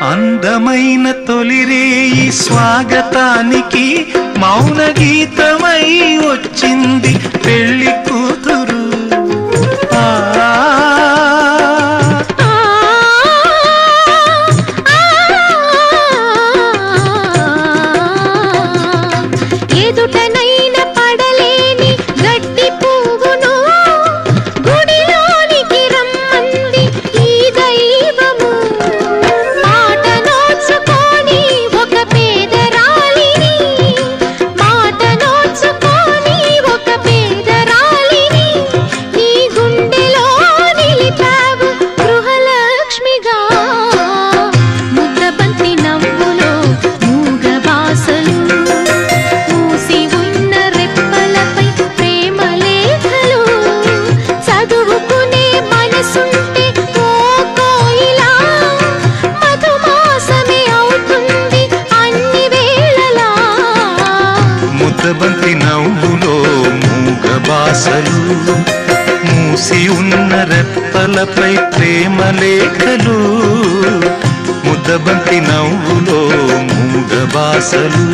అందమైన తొలిరేయి స్వాగతానికి మౌన గీతమై వచ్చింది పెళ్లి కూతురు. ముద్దబంతి నవ్వులో మూగబాసలు, మూసి ఉన్న రెప్పలపై ప్రేమ లేఖలు. ముద్దబంతి నవ్వులో మూగబాసలు.